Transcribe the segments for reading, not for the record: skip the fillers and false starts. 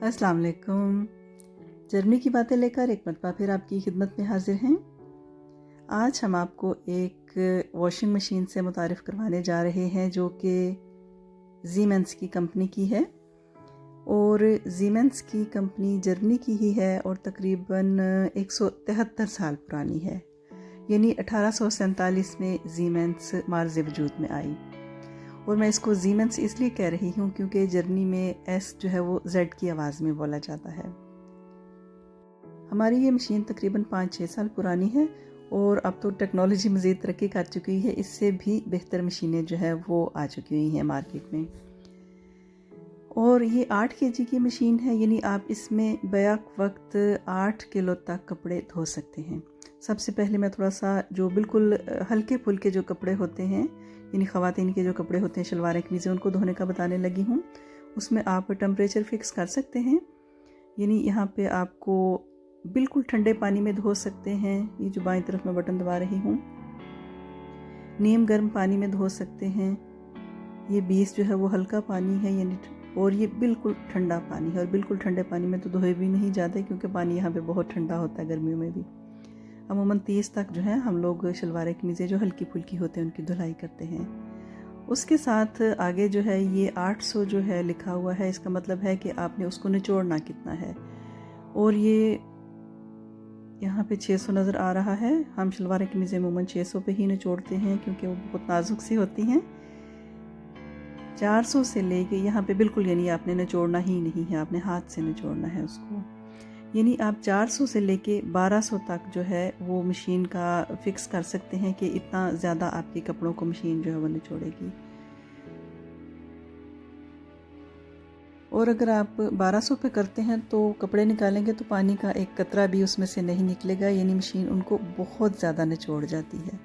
अस्सलाम वालेकुम। जर्मनी की बातें लेकर एक मरतबा फिर आपकी खिदमत में हाजिर हैं। आज हम आपको एक वॉशिंग मशीन से मुतारिफ़ करवाने जा रहे हैं जो कि ज़ीमेंस की कंपनी की है। और ज़ीमेंस की कंपनी जर्मनी की ही है और तकरीबन 173 साल पुरानी है, यानी 1847 में ज़ीमेंस मार्ज़ वजूद में आई। और मैं इसको ज़ीमेंस इसलिए कह रही हूँ क्योंकि जर्मनी में एस जो है वो जेड की आवाज़ में बोला जाता है। हमारी ये मशीन तकरीबन 5-6 साल पुरानी है और अब तो टेक्नोलॉजी मज़ीद तरक्की कर चुकी है, इससे भी बेहतर मशीनें जो है वो आ चुकी हुई हैं मार्केट में। और ये 8 केजी की मशीन है, यानी आप इसमें बैक वक्त 8 किलो तक कपड़े धो सकते हैं। सबसे पहले मैं थोड़ा सा जो बिल्कुल हल्के फुल्के जो कपड़े होते हैं, यानी ख़वातीन के जो कपड़े होते हैं शलवारें कमीज़ें, उनको धोने का बताने लगी हूँ। उसमें आप टेम्परेचर फ़िक्स कर सकते हैं, यानी यहाँ पे आपको बिल्कुल ठंडे पानी में धो सकते हैं। ये जो बाईं तरफ मैं बटन दबा रही हूँ, नीम गर्म पानी में धो सकते हैं। ये 20 जो है वो हल्का पानी है, यानी और ये बिल्कुल ठंडा पानी है। और बिल्कुल ठंडे पानी में तो धोए भी नहीं जाते क्योंकि पानी यहाँ पे बहुत ठंडा होता है गर्मियों में भी। अमूमन 30 तक जो है हम लोग शलवारें कमीज़ें जो हल्की फुल्की होते हैं उनकी धुलाई करते हैं। उसके साथ आगे जो है ये 800 जो है लिखा हुआ है, इसका मतलब है कि आपने उसको निचोड़ना कितना है। और ये यहाँ पे 600 नज़र आ रहा है। हम शलवारें कमीज़ें अमूमन 600 पे ही निचोड़ते हैं क्योंकि वो बहुत नाजुक सी होती हैं। 400 से लेके यहाँ पे बिल्कुल, यानी आपने निचोड़ना ही नहीं है, आपने हाथ से निचोड़ना है उसको। यानी आप 400 से लेके 1200 तक जो है वो मशीन का फिक्स कर सकते हैं कि इतना ज़्यादा आपके कपड़ों को मशीन जो है वो निचोड़ेगी। और अगर आप 1200 पे करते हैं तो कपड़े निकालेंगे तो पानी का एक कतरा भी उसमें से नहीं निकलेगा, यानी मशीन उनको बहुत ज़्यादा निचोड़ जाती है।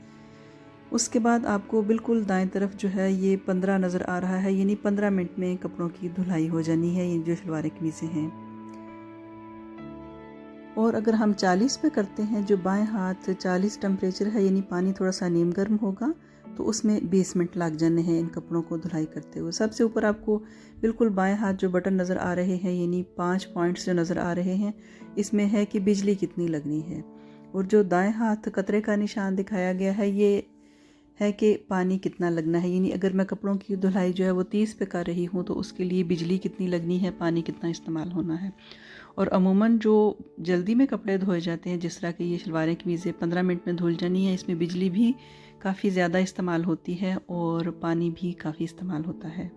उसके बाद आपको बिल्कुल दाएं तरफ जो है ये 15 नज़र आ रहा है, यानी 15 मिनट में कपड़ों की धुलाई हो जानी है, ये जो शलवारें कमीज़ें हैं। और अगर हम 40 पे करते हैं, जो बाएं हाथ 40 टेम्परेचर है, यानी पानी थोड़ा सा नीम गर्म होगा, तो उसमें 20 मिनट लग जाने हैं इन कपड़ों को धुलाई करते हुए। सबसे ऊपर आपको बिल्कुल बाएं हाथ जो बटन नज़र आ रहे हैं, यानी 5 पॉइंट्स जो नज़र आ रहे हैं, इसमें है कि बिजली कितनी लगनी है। और जो दाएं हाथ कतरे का निशान दिखाया गया है, ये है कि पानी कितना लगना है, यानी अगर मैं कपड़ों की धुलाई जो है वो 30 पे कर रही हूँ तो उसके लिए बिजली कितनी लगनी है, पानी कितना इस्तेमाल होना है। और अमूमन जो जल्दी में कपड़े धोए जाते हैं, जिस तरह की ये शलवारें कमीज़ें 15 मिनट में धुल जानी है, इसमें बिजली भी काफ़ी ज़्यादा इस्तेमाल होती है और पानी भी काफ़ी इस्तेमाल होता है।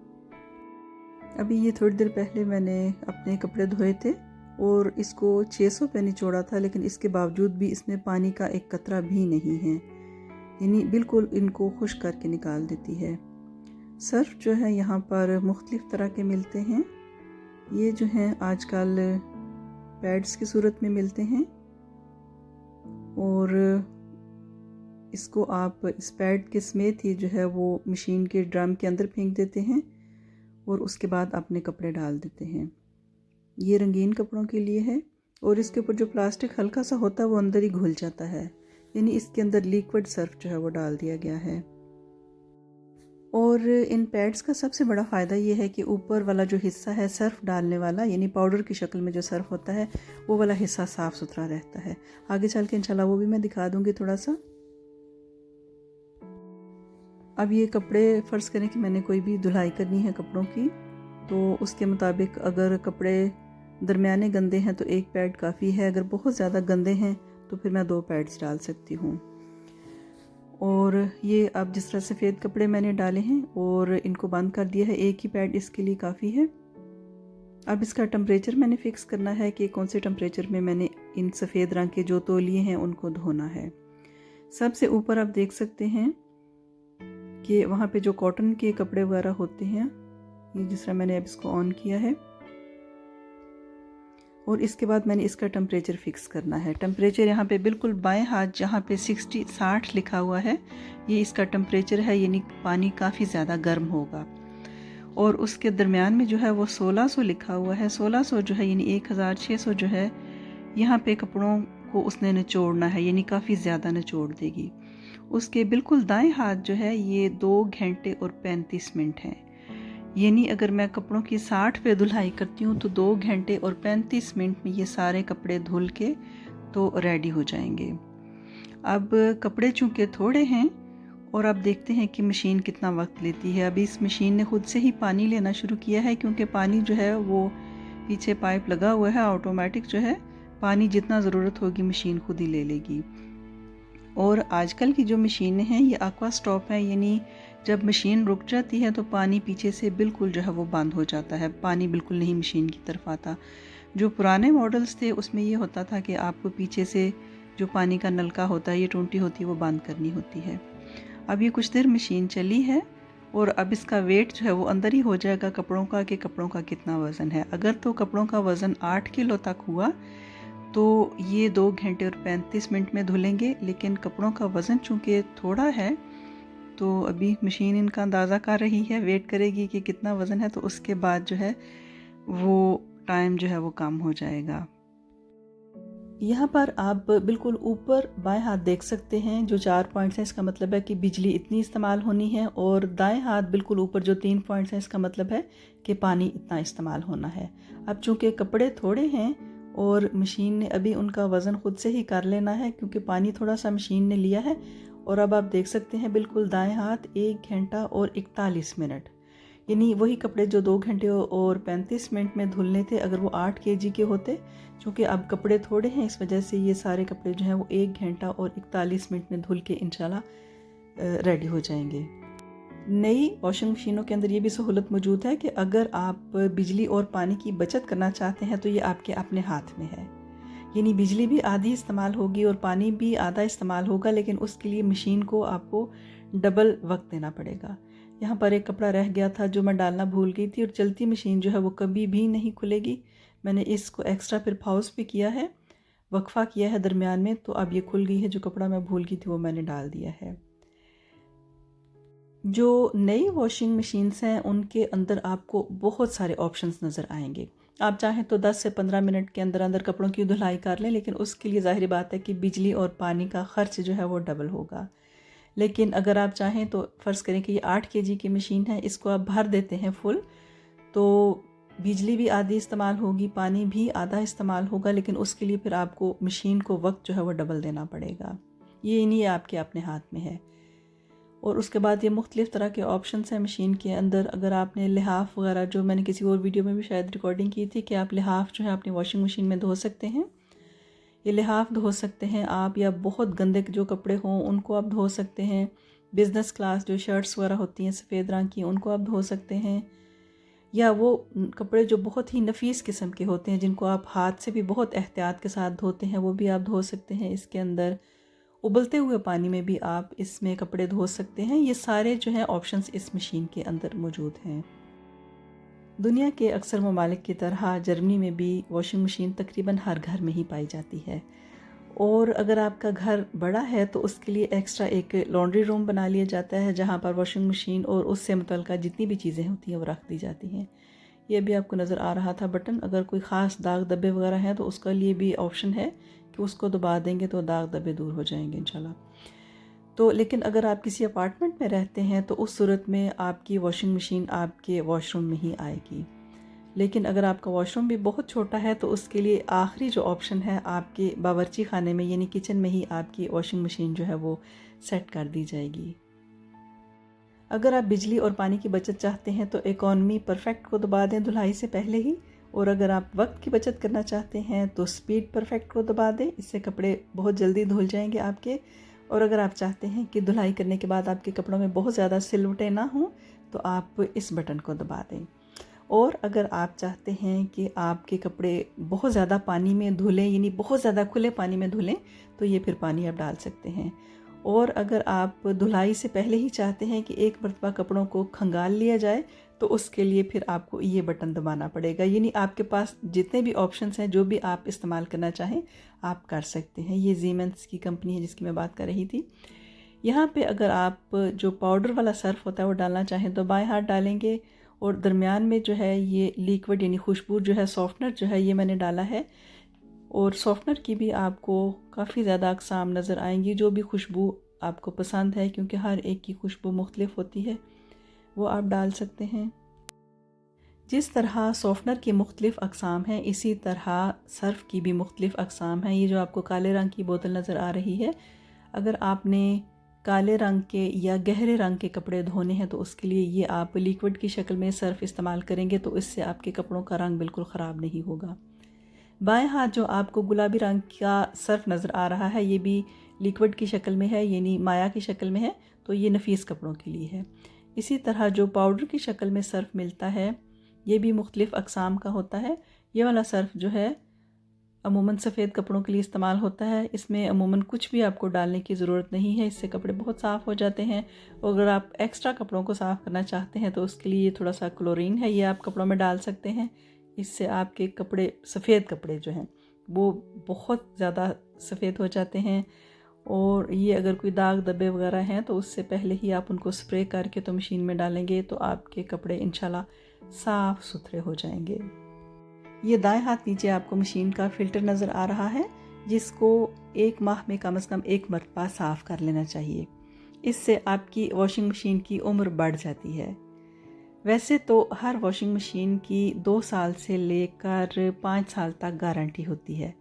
अभी ये थोड़ी देर पहले मैंने अपने कपड़े धोए थे और इसको 600 पे निचोड़ा था, लेकिन इसके बावजूद भी इसमें पानी का एक कतरा भी नहीं है, यानी बिल्कुल इनको खुश करके निकाल देती है। सर्फ जो है यहाँ पर मुख्तलिफ़ तरह के मिलते हैं। ये जो हैं आजकल पैड्स की सूरत में मिलते हैं और इसको आप इस पैड के समेत ही जो है वो मशीन के ड्रम के अंदर फेंक देते हैं और उसके बाद अपने कपड़े डाल देते हैं। ये रंगीन कपड़ों के लिए है और इसके ऊपर जो प्लास्टिक हल्का सा होता है वो अंदर ही घुल जाता है, यानी इसके अंदर लिक्विड सर्फ जो है वो डाल दिया गया है। और इन पैड्स का सबसे बड़ा फ़ायदा ये है कि ऊपर वाला जो हिस्सा है सर्फ़ डालने वाला, यानी पाउडर की शक्ल में जो सर्फ़ होता है, वो वाला हिस्सा साफ़ सुथरा रहता है। आगे चल के इंशाल्लाह वो भी मैं दिखा दूँगी थोड़ा सा। अब ये कपड़े फ़र्ज़ करें कि मैंने कोई भी धुलाई करनी है कपड़ों की, तो उसके मुताबिक अगर कपड़े दरमियाने गंदे हैं तो एक पैड काफ़ी है, अगर बहुत ज़्यादा गंदे हैं तो फिर मैं 2 पैड्स डाल सकती हूँ। और ये अब जिस तरह सफ़ेद कपड़े मैंने डाले हैं और इनको बंद कर दिया है, एक ही पैड इसके लिए काफ़ी है। अब इसका टेम्परेचर मैंने फ़िक्स करना है कि कौन से टेम्परेचर में मैंने इन सफ़ेद रंग के जो तौलिए हैं उनको धोना है। सबसे ऊपर आप देख सकते हैं कि वहाँ पे जो कॉटन के कपड़े वगैरह होते हैं, ये जिस तरह मैंने अब इसको ऑन किया है और इसके बाद मैंने इसका टेम्परेचर फ़िक्स करना है। टेम्परेचर यहाँ पे बिल्कुल बाएं हाथ जहाँ पे 60 लिखा हुआ है, ये इसका टेम्परेचर है, यानी पानी काफ़ी ज़्यादा गर्म होगा। और उसके दरमियान में जो है वो 1600 लिखा हुआ है। 1600 जो है यानी 1600 जो है, यहाँ पे कपड़ों को उसने निचोड़ना है, यानी काफ़ी ज़्यादा निचोड़ देगी। उसके बिल्कुल दाएं हाथ जो है ये 2 घंटे और 35 मिनट हैं, यानी अगर मैं कपड़ों की 60 पे धुलाई करती हूँ तो 2 घंटे और 35 मिनट में ये सारे कपड़े धुल के तो रेडी हो जाएंगे। अब कपड़े चूँकि थोड़े हैं और अब देखते हैं कि मशीन कितना वक्त लेती है। अभी इस मशीन ने खुद से ही पानी लेना शुरू किया है, क्योंकि पानी जो है वो पीछे पाइप लगा हुआ है, ऑटोमेटिक जो है पानी जितना ज़रूरत होगी मशीन खुद ही ले लेगी। और आजकल की जो मशीनें हैं ये aqua stop है, यानी जब मशीन रुक जाती है तो पानी पीछे से बिल्कुल जो है वो बंद हो जाता है, पानी बिल्कुल नहीं मशीन की तरफ आता। जो पुराने मॉडल्स थे उसमें ये होता था कि आपको पीछे से जो पानी का नलका होता है, ये टूटी होती है, वो बंद करनी होती है। अब ये कुछ देर मशीन चली है और अब इसका वेट जो है वो अंदर ही हो जाएगा कपड़ों का, कि कपड़ों का कितना वज़न है। अगर तो कपड़ों का वज़न 8 किलो तक हुआ तो ये 2 घंटे और 35 मिनट में धुलेंगे, लेकिन कपड़ों का वज़न चूँकि थोड़ा है तो अभी मशीन इनका अंदाज़ा कर रही है, वेट करेगी कि कितना वज़न है, तो उसके बाद जो है वो टाइम जो है वो कम हो जाएगा। यहाँ पर आप बिल्कुल ऊपर बाएं हाथ देख सकते हैं जो 4 पॉइंट्स हैं, इसका मतलब है कि बिजली इतनी इस्तेमाल होनी है, और दाएं हाथ बिल्कुल ऊपर जो 3 पॉइंट्स हैं, इसका मतलब है कि पानी इतना इस्तेमाल होना है। अब चूँकि कपड़े थोड़े हैं और मशीन ने अभी उनका वज़न खुद से ही कर लेना है, क्योंकि पानी थोड़ा सा मशीन ने लिया है। और अब आप देख सकते हैं बिल्कुल दाएं हाथ 1 घंटा और 41 मिनट, यानी वही कपड़े जो 2 घंटे और 35 मिनट में धुलने थे, अगर वो 8 केजी के होते, क्योंकि अब कपड़े थोड़े हैं इस वजह से ये सारे कपड़े जो हैं वो 1 घंटा और 41 मिनट में धुल के इंशाल्लाह रेडी हो जाएंगे। नई वॉशिंग मशीनों के अंदर ये भी सहूलत मौजूद है कि अगर आप बिजली और पानी की बचत करना चाहते हैं तो ये आपके अपने हाथ में है, यानी बिजली भी आधी इस्तेमाल होगी और पानी भी आधा इस्तेमाल होगा, लेकिन उसके लिए मशीन को आपको डबल वक्त देना पड़ेगा। यहाँ पर एक कपड़ा रह गया था जो मैं डालना भूल गई थी, और चलती मशीन जो है वो कभी भी नहीं खुलेगी। मैंने इसको एक्स्ट्रा फिर पॉज भी किया है, वक्फा किया है दरमियान में, तो अब ये खुल गई है। जो कपड़ा मैं भूल गई थी वो मैंने डाल दिया है। जो नई वॉशिंग मशीन्स हैं उनके अंदर आपको बहुत सारे ऑप्शंस नज़र आएंगे। आप चाहें तो 10 से 15 मिनट के अंदर अंदर कपड़ों की धुलाई कर लें, लेकिन उसके लिए ज़ाहिर बात है कि बिजली और पानी का ख़र्च जो है वो डबल होगा। लेकिन अगर आप चाहें तो फ़र्ज़ करें कि ये 8 केजी की मशीन है, इसको आप भर देते हैं फुल, तो बिजली भी आधी इस्तेमाल होगी, पानी भी आधा इस्तेमाल होगा, लेकिन उसके लिए फिर आपको मशीन को वक्त जो है वो डबल देना पड़ेगा। ये नहीं आपके अपने हाथ में है। और उसके बाद ये मुख्तलिफ़ तरह के ऑप्शंस हैं मशीन के अंदर। अगर आपने लिहाफ वगैरह, जो मैंने किसी और वीडियो में भी शायद रिकॉर्डिंग की थी, कि आप लिहाफ जो है अपनी वॉशिंग मशीन में धो सकते हैं, ये लिहाफ धो सकते हैं आप, या बहुत गंदे जो कपड़े हों उनको आप धो सकते हैं। बिज़नेस क्लास जो शर्ट्स वगैरह होती हैं सफ़ेद रंग की, उनको आप धो सकते हैं। या वो कपड़े जो बहुत ही नफीस किस्म के होते हैं, जिनको आप हाथ से भी बहुत एहतियात के साथ धोते हैं, वो भी आप धो सकते हैं इसके अंदर। उबलते हुए पानी में भी आप इसमें कपड़े धो सकते हैं। ये सारे जो हैं ऑप्शंस इस मशीन के अंदर मौजूद हैं। दुनिया के अक्सर ममालिक की तरह जर्मनी में भी वॉशिंग मशीन तकरीबन हर घर में ही पाई जाती है। और अगर आपका घर बड़ा है तो उसके लिए एक्स्ट्रा एक लॉन्ड्री रूम बना लिया जाता है, जहाँ पर वॉशिंग मशीन और उससे मुतल्लिक़ जितनी भी चीज़ें होती हैं वो रख दी जाती हैं। ये भी आपको नज़र आ रहा था बटन, अगर कोई ख़ास दाग धब्बे वगैरह हैं तो उसके लिए भी ऑप्शन है कि उसको दबा देंगे तो दाग धब्बे दूर हो जाएंगे इंशाल्लाह। तो लेकिन अगर आप किसी अपार्टमेंट में रहते हैं तो उस सूरत में आपकी वॉशिंग मशीन आपके वॉशरूम में ही आएगी। लेकिन अगर आपका वॉशरूम भी बहुत छोटा है तो उसके लिए आखिरी जो ऑप्शन है आपके बावर्ची खाने में, यानी किचन में ही आपकी वॉशिंग मशीन जो है वो सेट कर दी जाएगी। अगर आप बिजली और पानी की बचत चाहते हैं तो इकॉनमी परफेक्ट को दबा दें धुलाई से पहले ही, और अगर आप वक्त की बचत करना चाहते हैं तो स्पीड परफेक्ट को दबा दें, इससे कपड़े बहुत जल्दी धुल जाएंगे आपके। और अगर आप चाहते हैं कि धुलाई करने के बाद आपके कपड़ों में बहुत ज़्यादा सिलवटें ना हों तो आप इस बटन को दबा दें। और अगर आप चाहते हैं कि आपके कपड़े बहुत ज़्यादा पानी में धुलें, यानी बहुत ज़्यादा खुले पानी में धुलें, तो ये फिर पानी आप डाल सकते हैं। और अगर आप धुलाई से पहले ही चाहते हैं कि एक मरतबा कपड़ों को खंगाल लिया जाए तो उसके लिए फिर आपको ये बटन दबाना पड़ेगा। यानी आपके पास जितने भी ऑप्शंस हैं, जो भी आप इस्तेमाल करना चाहें आप कर सकते हैं। ये जीमेंस की कंपनी है जिसकी मैं बात कर रही थी। यहाँ पे अगर आप जो पाउडर वाला सर्फ होता है वो डालना चाहें तो बाएं हाथ डालेंगे, और दरमियान में जो है ये लिक्विड यानी खुशबू जो है, सॉफ्टनर जो है, ये मैंने डाला है। और सॉफ्टनर की भी आपको काफ़ी ज़्यादा अक़साम नज़र आएंगी, जो भी खुशबू आपको पसंद है, क्योंकि हर एक की खुशबू मुख्तलिफ होती है, वो आप डाल सकते हैं। जिस तरह सॉफ्टनर की मुख्तलिफ़ अक़साम हैं, इसी तरह सर्फ़ की भी मुख्तलिफ़ अक़साम हैं। ये जो आपको काले रंग की बोतल नज़र आ रही है, अगर आपने काले रंग के या गहरे रंग के कपड़े धोने हैं तो उसके लिए ये आप लिक्विड की शक्ल में सर्फ़ इस्तेमाल करेंगे तो इससे आपके कपड़ों का रंग बिल्कुल ख़राब नहीं होगा। बाएं हाथ जो आपको गुलाबी रंग का सर्फ़ नज़र आ रहा है, ये भी लिक्विड की शक्ल में है, यानी माया की शक्ल में है, तो ये नफीस कपड़ों के लिए है। इसी तरह जो पाउडर की शक्ल में सर्फ़ मिलता है, ये भी मुख्तलिफ़ अक़साम का होता है। ये वाला सर्फ़ जो है अमूमन सफ़ेद कपड़ों के लिए इस्तेमाल होता है। इसमें अमूमन कुछ भी आपको डालने की ज़रूरत नहीं है, इससे कपड़े बहुत साफ़ हो जाते हैं। और अगर आप एक्स्ट्रा कपड़ों को साफ़ करना चाहते हैं तो उसके लिए थोड़ा सा क्लोरीन है, ये आप कपड़ों में डाल सकते हैं। इससे आपके कपड़े, सफ़ेद कपड़े जो हैं वो बहुत ज़्यादा सफ़ेद हो जाते हैं। और ये अगर कोई दाग धब्बे वगैरह हैं तो उससे पहले ही आप उनको स्प्रे करके तो मशीन में डालेंगे तो आपके कपड़े इंशाल्लाह साफ़ सुथरे हो जाएंगे। ये दाएं हाथ नीचे आपको मशीन का फ़िल्टर नज़र आ रहा है, जिसको 1 माह में कम से कम 1 मरतबा साफ़ कर लेना चाहिए। इससे आपकी वॉशिंग मशीन की उम्र बढ़ जाती है। वैसे तो हर वॉशिंग मशीन की 2 साल से लेकर 5 साल तक गारंटी होती है।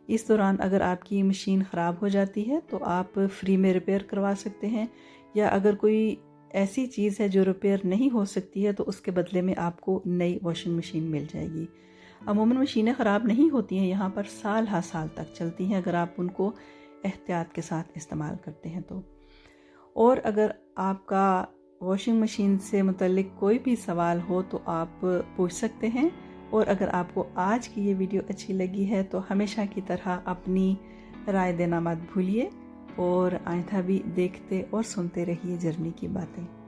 इस दौरान अगर आपकी मशीन ख़राब हो जाती है तो आप फ्री में रिपेयर करवा सकते हैं, या अगर कोई ऐसी चीज़ है जो रिपेयर नहीं हो सकती है तो उसके बदले में आपको नई वॉशिंग मशीन मिल जाएगी। अमूमन मशीनें ख़राब नहीं होती हैं, यहाँ पर साल हर साल तक चलती हैं अगर आप उनको एहतियात के साथ इस्तेमाल करते हैं तो। और अगर आपका वॉशिंग मशीन से मुतल्लिक कोई भी सवाल हो तो आप पूछ सकते हैं। और अगर आपको आज की ये वीडियो अच्छी लगी है तो हमेशा की तरह अपनी राय देना मत भूलिए, और आइंदा भी देखते और सुनते रहिए जर्नी की बातें।